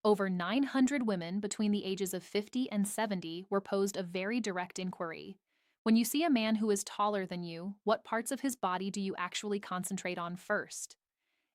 Over 900 women between the ages of 50 and 70 were posed a very direct inquiry. When you see a man who is taller than you, what parts of his body do you actually concentrate on first?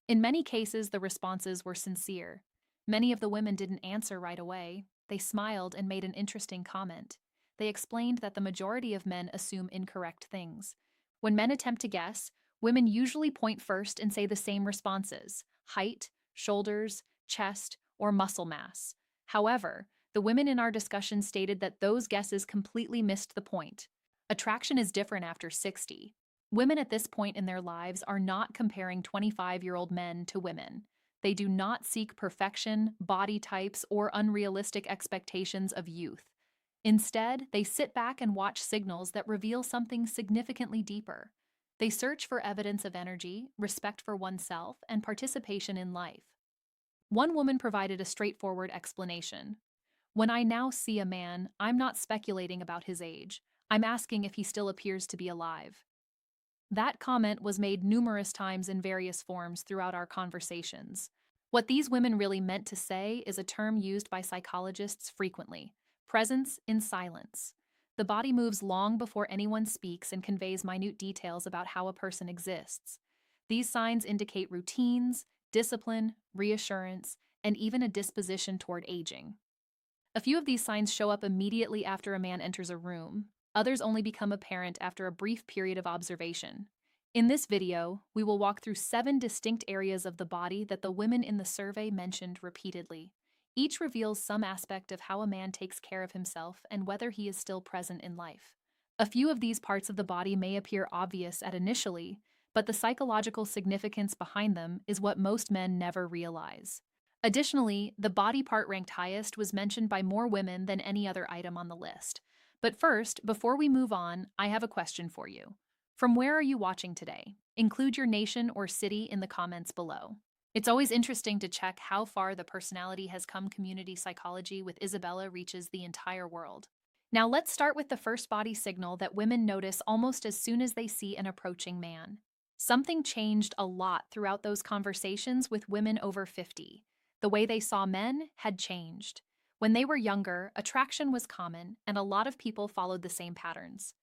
In many cases, the responses were sincere. Many of the women didn't answer right away. They smiled and made an interesting comment. They explained that the majority of men assume incorrect things. When men attempt to guess, women usually point first and say the same responses: height, shoulders, chest, or muscle mass. However, the women in our discussion stated that those guesses completely missed the point. Attraction is different after 60. Women at this point in their lives are not comparing 25-year-old men to women. They do not seek perfection, body types, or unrealistic expectations of youth. Instead, they sit back and watch signals that reveal something significantly deeper. They search for evidence of energy, respect for oneself, and participation in life. One woman provided a straightforward explanation. When I now see a man, I'm not speculating about his age. I'm asking if he still appears to be alive. That comment was made numerous times in various forms throughout our conversations. What these women really meant to say is a term used by psychologists frequently: presence in silence. The body moves long before anyone speaks and conveys minute details about how a person exists. These signs indicate routines, discipline, reassurance, and even a disposition toward aging. A few of these signs show up immediately after a man enters a room. Others only become apparent after a brief period of observation. In this video, we will walk through 7 distinct areas of the body that the women in the survey mentioned repeatedly. Each reveals some aspect of how a man takes care of himself and whether he is still present in life. A few of these parts of the body may appear obvious at initially, but the psychological significance behind them is what most men never realize. Additionally, the body part ranked highest was mentioned by more women than any other item on the list. But first, before we move on, I have a question for you. From where are you watching today? Include your nation or city in the comments below. It's always interesting to check how far the personality has come. Community psychology with Isabella reaches the entire world. Now let's start with the first body signal that women notice almost as soon as they see an approaching man. Something changed a lot throughout those conversations with women over 50. The way they saw men had changed. When they were younger, attraction was common, and a lot of people followed the same patterns.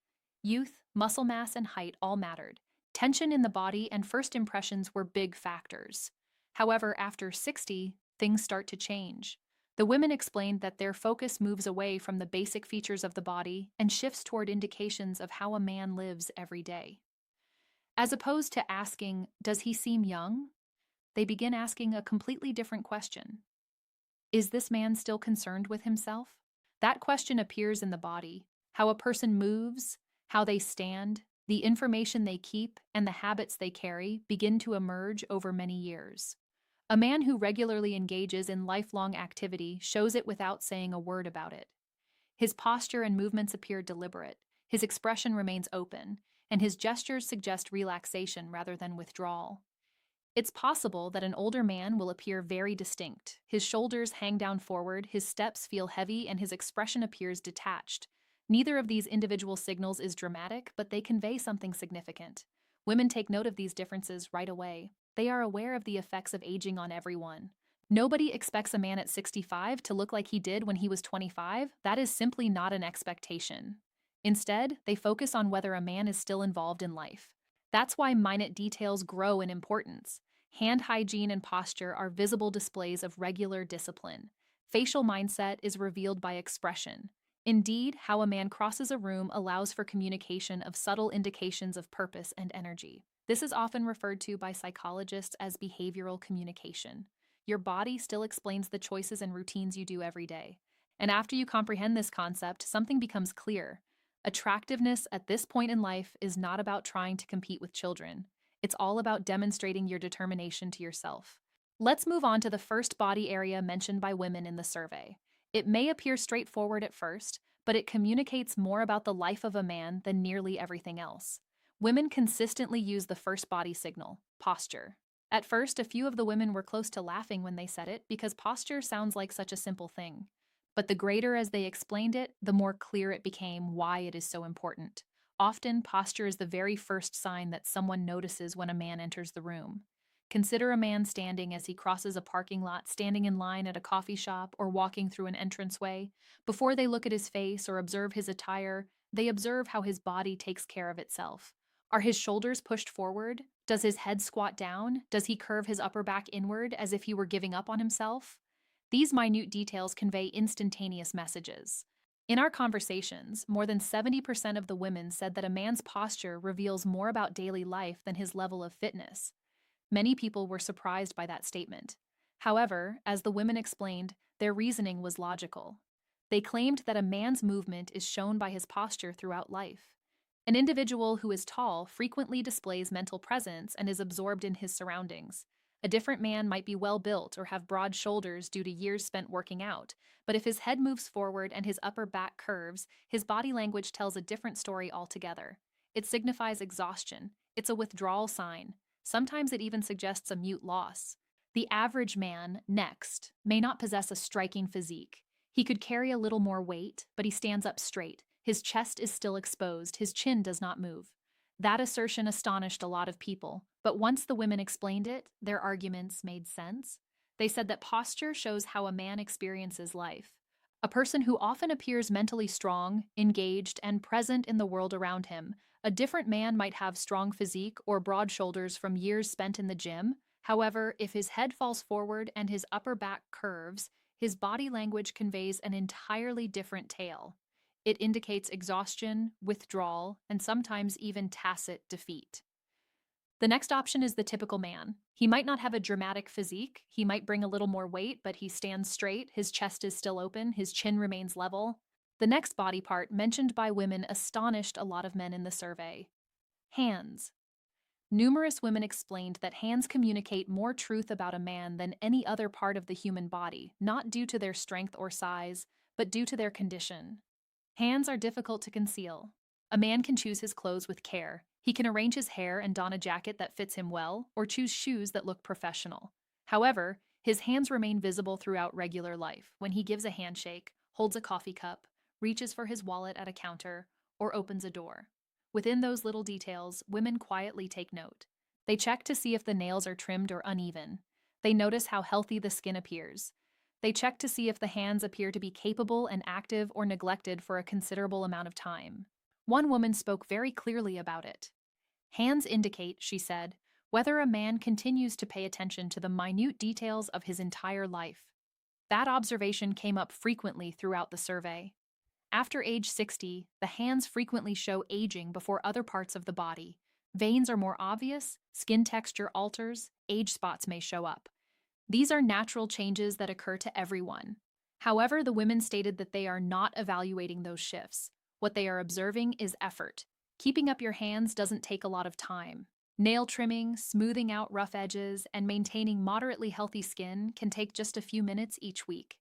Youth, muscle mass, and height all mattered. Tension in the body and first impressions were big factors. However, after 60, things start to change. The women explained that their focus moves away from the basic features of the body and shifts toward indications of how a man lives every day. As opposed to asking, "Does he seem young?" they begin asking a completely different question. Is this man still concerned with himself? That question appears in the body. How a person moves, how they stand, the information they keep, and the habits they carry begin to emerge over many years. A man who regularly engages in lifelong activity shows it without saying a word about it. His posture and movements appear deliberate, his expression remains open, and his gestures suggest relaxation rather than withdrawal. It's possible that an older man will appear very distinct. His shoulders hang down forward, his steps feel heavy, and his expression appears detached. Neither of these individual signals is dramatic, but they convey something significant. Women take note of these differences right away. They are aware of the effects of aging on everyone. Nobody expects a man at 65 to look like he did when he was 25. That is simply not an expectation. Instead, they focus on whether a man is still involved in life. That's why minute details grow in importance. Hand hygiene and posture are visible displays of regular discipline. Facial mindset is revealed by expression. Indeed, how a man crosses a room allows for communication of subtle indications of purpose and energy. This is often referred to by psychologists as behavioral communication. Your body still explains the choices and routines you do every day. And after you comprehend this concept, something becomes clear. Attractiveness at this point in life is not about trying to compete with children. It's all about demonstrating your determination to yourself. Let's move on to the first body area mentioned by women in the survey. It may appear straightforward at first, but it communicates more about the life of a man than nearly everything else. Women consistently use the first body signal, posture. At first, a few of the women were close to laughing when they said it because posture sounds like such a simple thing. But the greater as they explained it, the more clear it became why it is so important. Often, posture is the very first sign that someone notices when a man enters the room. Consider a man standing as he crosses a parking lot, standing in line at a coffee shop, or walking through an entranceway. Before they look at his face or observe his attire, they observe how his body takes care of itself. Are his shoulders pushed forward? Does his head squat down? Does he curve his upper back inward as if he were giving up on himself? These minute details convey instantaneous messages. In our conversations, more than 70% of the women said that a man's posture reveals more about daily life than his level of fitness. Many people were surprised by that statement. However, as the women explained, their reasoning was logical. They claimed that a man's movement is shown by his posture throughout life. An individual who is tall frequently displays mental presence and is absorbed in his surroundings. A different man might be well built or have broad shoulders due to years spent working out, but if his head moves forward and his upper back curves, his body language tells a different story altogether. It signifies exhaustion. It's a withdrawal sign. Sometimes it even suggests a mute loss. The average man, next, may not possess a striking physique. He could carry a little more weight, but he stands up straight. His chest is still exposed, his chin does not move. That assertion astonished a lot of people, but once the women explained it, their arguments made sense. They said that posture shows how a man experiences life. A person who often appears mentally strong, engaged, and present in the world around him. A different man might have strong physique or broad shoulders from years spent in the gym. However, if his head falls forward and his upper back curves, his body language conveys an entirely different tale. It indicates exhaustion, withdrawal, and sometimes even tacit defeat. The next option is the typical man. He might not have a dramatic physique, he might bring a little more weight, but he stands straight, his chest is still open, his chin remains level. The next body part mentioned by women astonished a lot of men in the survey. Hands. Numerous women explained that hands communicate more truth about a man than any other part of the human body, not due to their strength or size, but due to their condition. Hands are difficult to conceal. A man can choose his clothes with care. He can arrange his hair and don a jacket that fits him well, or choose shoes that look professional. However, his hands remain visible throughout regular life when he gives a handshake, holds a coffee cup, reaches for his wallet at a counter, or opens a door. Within those little details, women quietly take note. They check to see if the nails are trimmed or uneven. They notice how healthy the skin appears. They check to see if the hands appear to be capable and active or neglected for a considerable amount of time. One woman spoke very clearly about it. Hands indicate, she said, whether a man continues to pay attention to the minute details of his entire life. That observation came up frequently throughout the survey. After age 60, the hands frequently show aging before other parts of the body. Veins are more obvious, skin texture alters, age spots may show up. These are natural changes that occur to everyone. However, the women stated that they are not evaluating those shifts. What they are observing is effort. Keeping up your hands doesn't take a lot of time. Nail trimming, smoothing out rough edges, and maintaining moderately healthy skin can take just a few minutes each week.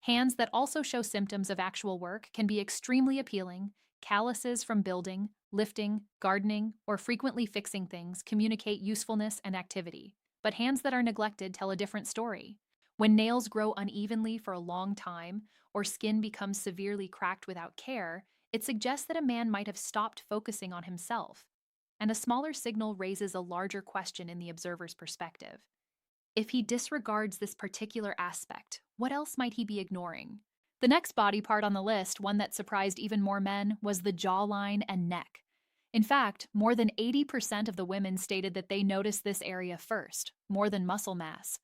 Hands that also show symptoms of actual work can be extremely appealing. Calluses from building, lifting, gardening, or frequently fixing things communicate usefulness and activity. But hands that are neglected tell a different story. When nails grow unevenly for a long time, or skin becomes severely cracked without care, it suggests that a man might have stopped focusing on himself. And a smaller signal raises a larger question in the observer's perspective. If he disregards this particular aspect, what else might he be ignoring? The next body part on the list, one that surprised even more men, was the jawline and neck. In fact, more than 80% of the women stated that they noticed this area first, more than muscle mass.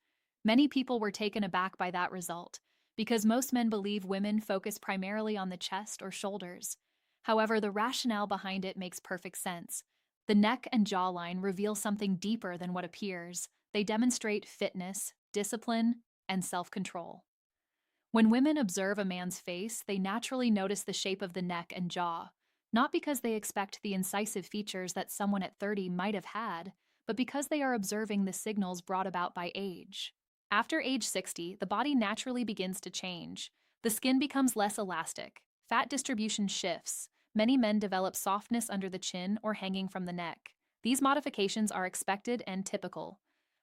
Many people were taken aback by that result, because most men believe women focus primarily on the chest or shoulders. However, the rationale behind it makes perfect sense. The neck and jawline reveal something deeper than what appears. They demonstrate fitness, discipline, and self-control. When women observe a man's face, they naturally notice the shape of the neck and jaw. Not because they expect the incisive features that someone at 30 might have had, but because they are observing the signals brought about by age. After age 60, the body naturally begins to change. The skin becomes less elastic. Fat distribution shifts. Many men develop softness under the chin or hanging from the neck. These modifications are expected and typical.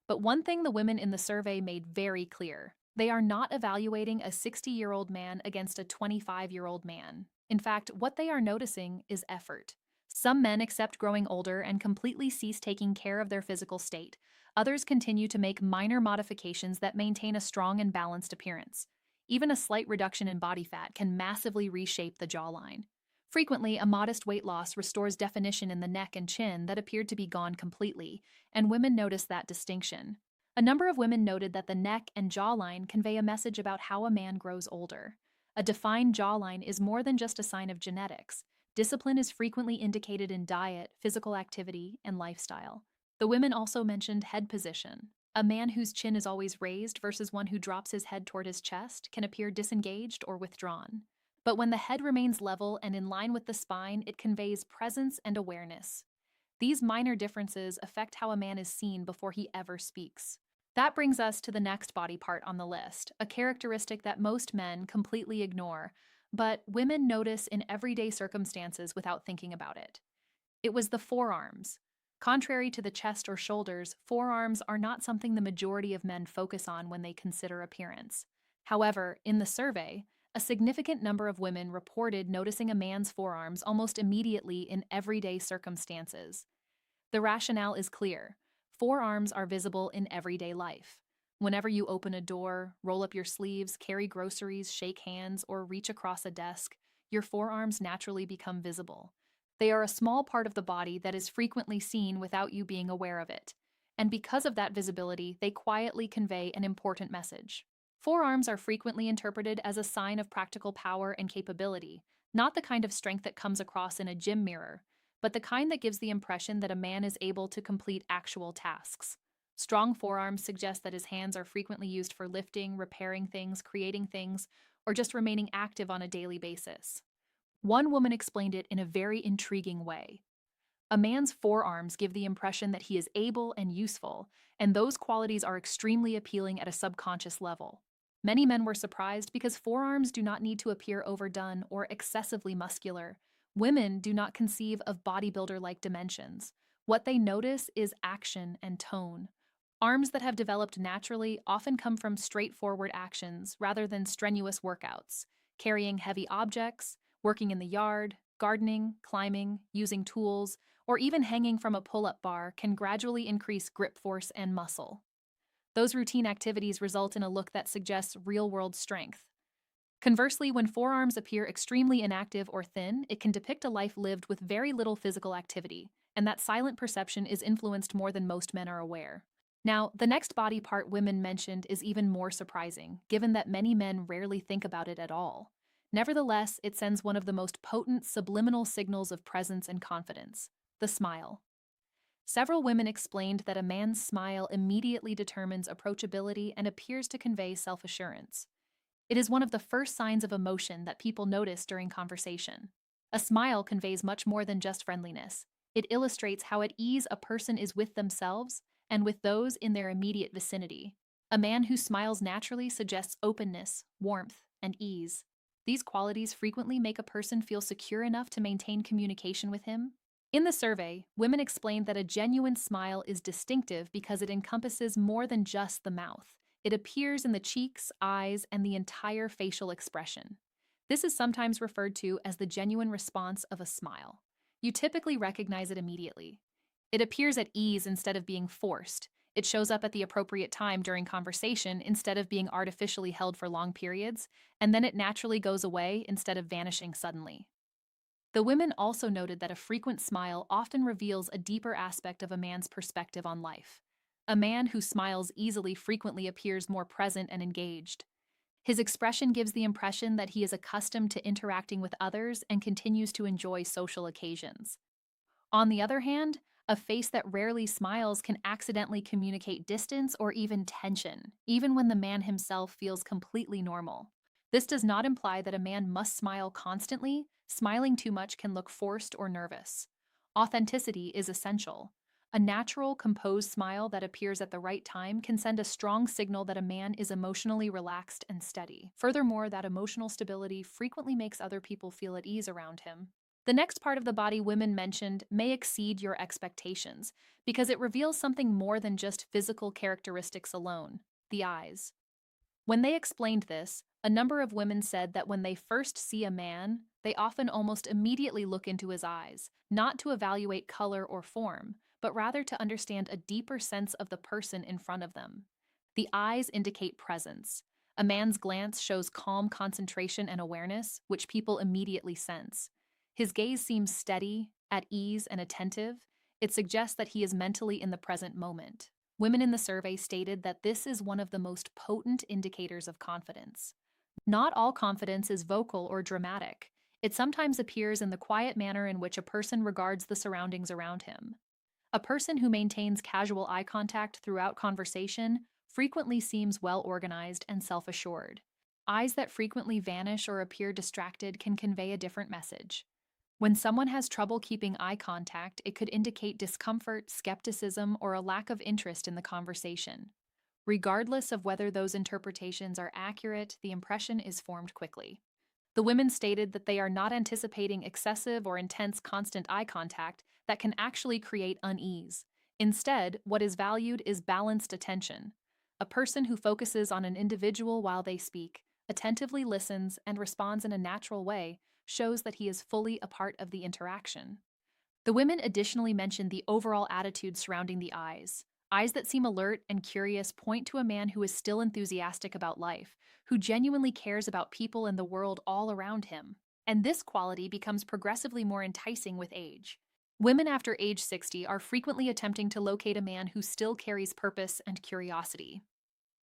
But one thing the women in the survey made very clear: they are not evaluating a 60-year-old man against a 25-year-old man. In fact, what they are noticing is effort. Some men accept growing older and completely cease taking care of their physical state. Others continue to make minor modifications that maintain a strong and balanced appearance. Even a slight reduction in body fat can massively reshape the jawline. Frequently, a modest weight loss restores definition in the neck and chin that appeared to be gone completely, and women notice that distinction. A number of women noted that the neck and jawline convey a message about how a man grows older. A defined jawline is more than just a sign of genetics. Discipline is frequently indicated in diet, physical activity, and lifestyle. The women also mentioned head position. A man whose chin is always raised versus one who drops his head toward his chest can appear disengaged or withdrawn. But when the head remains level and in line with the spine, it conveys presence and awareness. These minor differences affect how a man is seen before he ever speaks. That brings us to the next body part on the list, a characteristic that most men completely ignore, but women notice in everyday circumstances without thinking about it. It was the forearms. Contrary to the chest or shoulders, forearms are not something the majority of men focus on when they consider appearance. However, in the survey, a significant number of women reported noticing a man's forearms almost immediately in everyday circumstances. The rationale is clear. Forearms are visible in everyday life. Whenever you open a door, roll up your sleeves, carry groceries, shake hands, or reach across a desk, your forearms naturally become visible. They are a small part of the body that is frequently seen without you being aware of it. And because of that visibility, they quietly convey an important message. Forearms are frequently interpreted as a sign of practical power and capability, not the kind of strength that comes across in a gym mirror, but the kind that gives the impression that a man is able to complete actual tasks. Strong forearms suggest that his hands are frequently used for lifting, repairing things, creating things, or just remaining active on a daily basis. One woman explained it in a very intriguing way. A man's forearms give the impression that he is able and useful, and those qualities are extremely appealing at a subconscious level. Many men were surprised because forearms do not need to appear overdone or excessively muscular. Women do not conceive of bodybuilder-like dimensions. What they notice is action and tone. Arms that have developed naturally often come from straightforward actions rather than strenuous workouts, carrying heavy objects, working in the yard, gardening, climbing, using tools, or even hanging from a pull-up bar can gradually increase grip force and muscle. Those routine activities result in a look that suggests real-world strength. Conversely, when forearms appear extremely inactive or thin, it can depict a life lived with very little physical activity, and that silent perception is influenced more than most men are aware. Now, the next body part women mentioned is even more surprising, given that many men rarely think about it at all. Nevertheless, it sends one of the most potent subliminal signals of presence and confidence: the smile. Several women explained that a man's smile immediately determines approachability and appears to convey self-assurance. It is one of the first signs of emotion that people notice during conversation. A smile conveys much more than just friendliness. It illustrates how at ease a person is with themselves and with those in their immediate vicinity. A man who smiles naturally suggests openness, warmth, and ease. These qualities frequently make a person feel secure enough to maintain communication with him. In the survey, women explained that a genuine smile is distinctive because it encompasses more than just the mouth. It appears in the cheeks, eyes, and the entire facial expression. This is sometimes referred to as the genuine response of a smile. You typically recognize it immediately. It appears at ease instead of being forced. It shows up at the appropriate time during conversation instead of being artificially held for long periods, and then it naturally goes away instead of vanishing suddenly. The women also noted that a frequent smile often reveals a deeper aspect of a man's perspective on life. A man who smiles easily frequently appears more present and engaged. His expression gives the impression that he is accustomed to interacting with others and continues to enjoy social occasions. On the other hand, a face that rarely smiles can accidentally communicate distance or even tension, even when the man himself feels completely normal. This does not imply that a man must smile constantly. Smiling too much can look forced or nervous. Authenticity is essential. A natural, composed smile that appears at the right time can send a strong signal that a man is emotionally relaxed and steady. Furthermore, that emotional stability frequently makes other people feel at ease around him. The next part of the body women mentioned may exceed your expectations because it reveals something more than just physical characteristics alone: the eyes. When they explained this, a number of women said that when they first see a man, they often almost immediately look into his eyes, not to evaluate color or form, but rather to understand a deeper sense of the person in front of them. The eyes indicate presence. A man's glance shows calm concentration and awareness, which people immediately sense. His gaze seems steady, at ease, and attentive. It suggests that he is mentally in the present moment. Women in the survey stated that this is one of the most potent indicators of confidence. Not all confidence is vocal or dramatic. It sometimes appears in the quiet manner in which a person regards the surroundings around him. A person who maintains casual eye contact throughout conversation frequently seems well organized and self assured. Eyes that frequently vanish or appear distracted can convey a different message. When someone has trouble keeping eye contact, it could indicate discomfort, skepticism, or a lack of interest in the conversation. Regardless of whether those interpretations are accurate, the impression is formed quickly. The women stated that they are not anticipating excessive or intense constant eye contact that can actually create unease. Instead, what is valued is balanced attention. A person who focuses on an individual while they speak, attentively listens, and responds in a natural way shows that he is fully a part of the interaction. The women additionally mentioned the overall attitude surrounding the eyes. Eyes that seem alert and curious point to a man who is still enthusiastic about life, who genuinely cares about people and the world all around him. And this quality becomes progressively more enticing with age. Women after age 60 are frequently attempting to locate a man who still carries purpose and curiosity.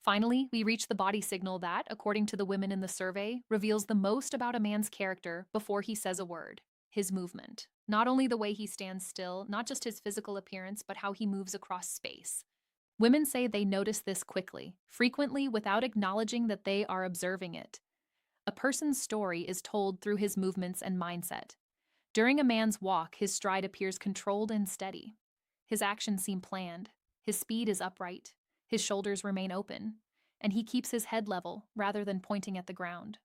Finally, we reach the body signal that, according to the women in the survey, reveals the most about a man's character before he says a word: his movement. Not only the way he stands still, not just his physical appearance, but how he moves across space. Women say they notice this quickly, frequently without acknowledging that they are observing it. A person's story is told through his movements and mindset. During a man's walk, his stride appears controlled and steady. His actions seem planned. His speed is upright. His shoulders remain open. And he keeps his head level rather than pointing at the ground.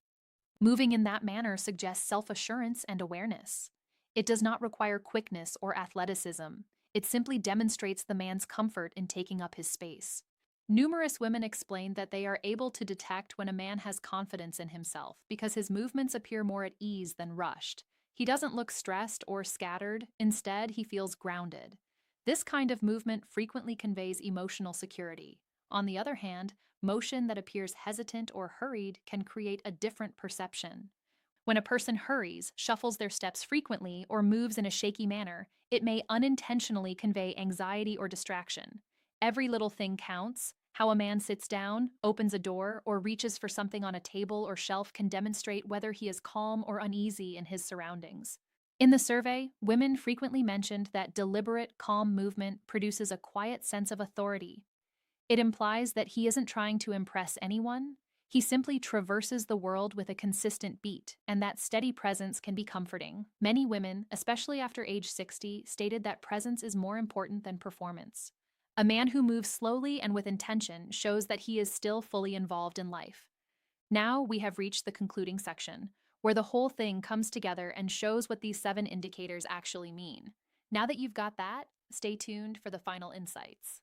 Moving in that manner suggests self-assurance and awareness. It does not require quickness or athleticism. It simply demonstrates the man's comfort in taking up his space. Numerous women explain that they are able to detect when a man has confidence in himself because his movements appear more at ease than rushed. He doesn't look stressed or scattered. Instead, he feels grounded. This kind of movement frequently conveys emotional security. On the other hand, motion that appears hesitant or hurried can create a different perception. When a person hurries, shuffles their steps frequently, or moves in a shaky manner, it may unintentionally convey anxiety or distraction. Every little thing counts. How a man sits down, opens a door, or reaches for something on a table or shelf can demonstrate whether he is calm or uneasy in his surroundings. In the survey, women frequently mentioned that deliberate, calm movement produces a quiet sense of authority. It implies that he isn't trying to impress anyone. He simply traverses the world with a consistent beat, and that steady presence can be comforting. Many women, especially after age 60, stated that presence is more important than performance. A man who moves slowly and with intention shows that he is still fully involved in life. Now we have reached the concluding section, where the whole thing comes together and shows what these 7 indicators actually mean. Now that you've got that, stay tuned for the final insights.